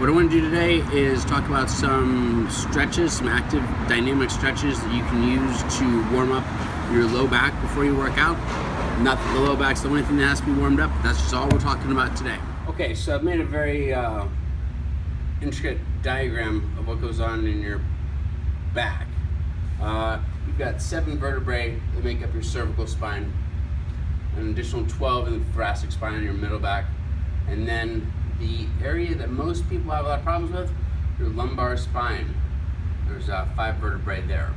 What I want to do today is talk about some stretches, some active dynamic stretches that you can use to warm up your low back before you work out. Not that the low back's the only thing that has to be warmed up, but that's just all we're talking about today. Okay, so I've made a very intricate diagram of what goes on in your back. You've got 7 vertebrae that make up your cervical spine, an additional 12 in the thoracic spine and your middle back, and then the area that most people have a lot of problems with, your lumbar spine. There's 5 vertebrae there.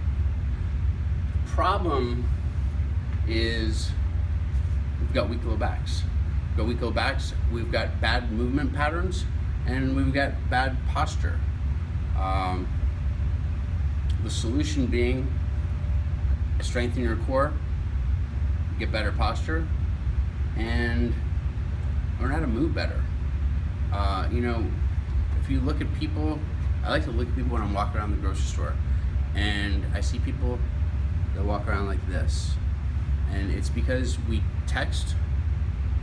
The problem is we've got weak low backs. We've got bad movement patterns, and we've got bad posture. The solution being strengthen your core, get better posture, and learn how to move better. If you look at people, I like to look at people when I'm walking around the grocery store, and I see people that walk around like this, and it's because we text.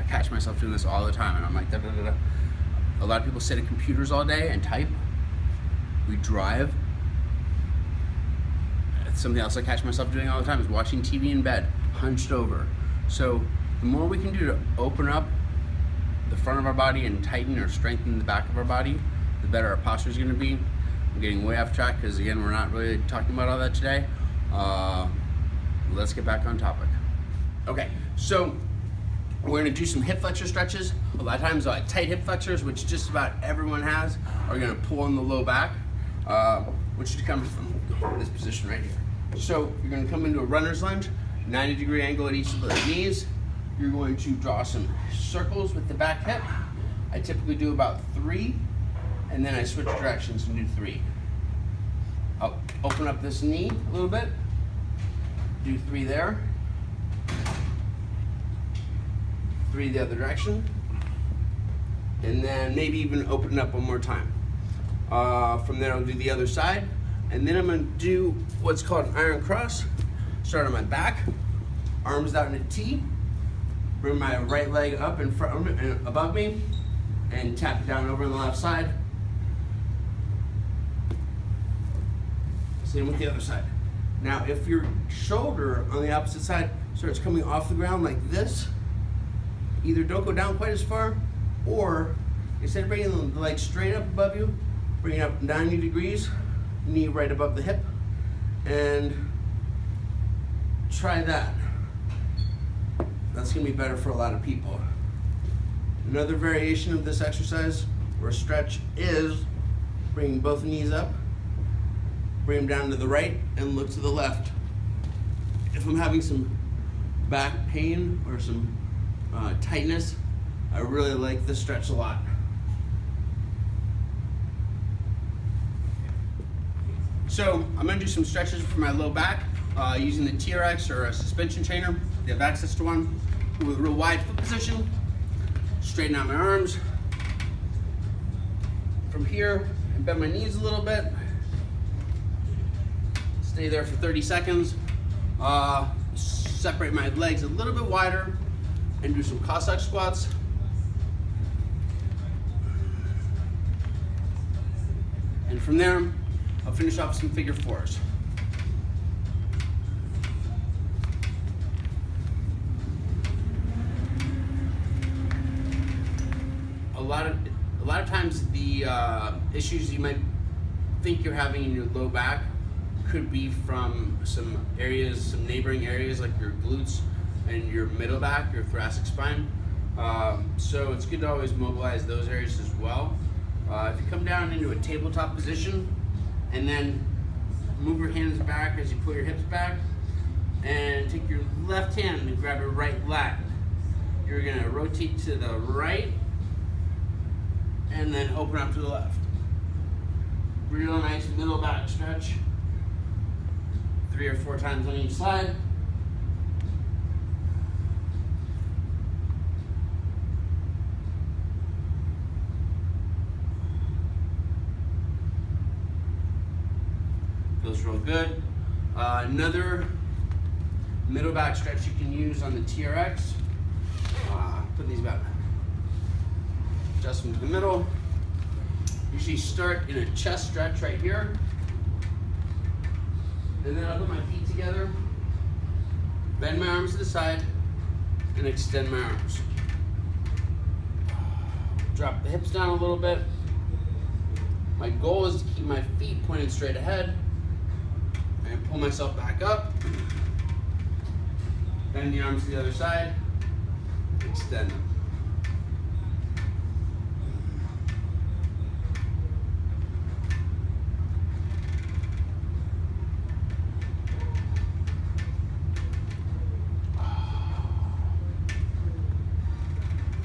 I catch myself doing this all the time, and I'm like, da, da, da, da. A lot of people sit at computers all day and type. We drive. Something else I catch myself doing all the time is watching TV in bed, hunched over. So the more we can do to open up the front of our body and tighten or strengthen the back of our body, the better our posture is going to be. I'm getting way off track because, again, we're not really talking about all that today. Let's get back on topic. Okay, so we're going to do some hip flexor stretches. A lot of times tight hip flexors, which just about everyone has, are going to pull on the low back, which comes from this position right here. So you're going to come into a runner's lunge, 90-degree angle at each of the knees. You're going to draw some circles with the back hip. I typically do about 3, and then I switch directions and do 3. I'll open up this knee a little bit, do 3 there, 3 the other direction, and then maybe even open it up one more time. From there I'll do the other side, and then I'm going to do what's called an iron cross. Start on my back, arms out in a T, bring my right leg up in front and above me, and tap it down over on the left side. Same with the other side. Now, if your shoulder on the opposite side starts coming off the ground like this, either don't go down quite as far, or instead of bringing the leg straight up above you, bring it up 90 degrees, knee right above the hip, and try that. That's going to be better for a lot of people. Another variation of this exercise or stretch is bringing both knees up, bring them down to the right, and look to the left. If I'm having some back pain or some tightness, I really like this stretch a lot. So I'm going to do some stretches for my low back using the TRX or a suspension trainer. If you have access to one, with a real wide foot position. Straighten out my arms. From here, I bend my knees a little bit. Stay there for 30 seconds. Separate my legs a little bit wider and do some Corsage Squats. And from there, I'll finish off some figure 4s. A lot of times the issues you might think you're having in your low back could be from some areas, some neighboring areas like your glutes and your middle back, your thoracic spine. So it's good to always mobilize those areas as well. If you come down into a tabletop position and then move your hands back as you pull your hips back, and take your left hand and grab your right lat. You're going to rotate to the right and then open up to the left. Real nice middle back stretch. 3 or 4 times on each side. Feels real good. Another middle back stretch you can use on the TRX. Put these back. Adjust them to the middle. Usually start in a chest stretch right here. And then I'll put my feet together, bend my arms to the side, and extend my arms. Drop the hips down a little bit. My goal is to keep my feet pointed straight ahead. And pull myself back up. Bend the arms to the other side. Extend them.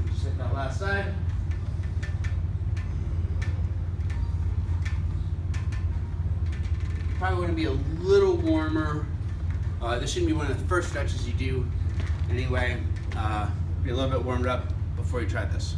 Just hit that last side. Probably want to be a little warmer. This shouldn't be one of the first stretches you do anyway. Be a little bit warmed up before you try this.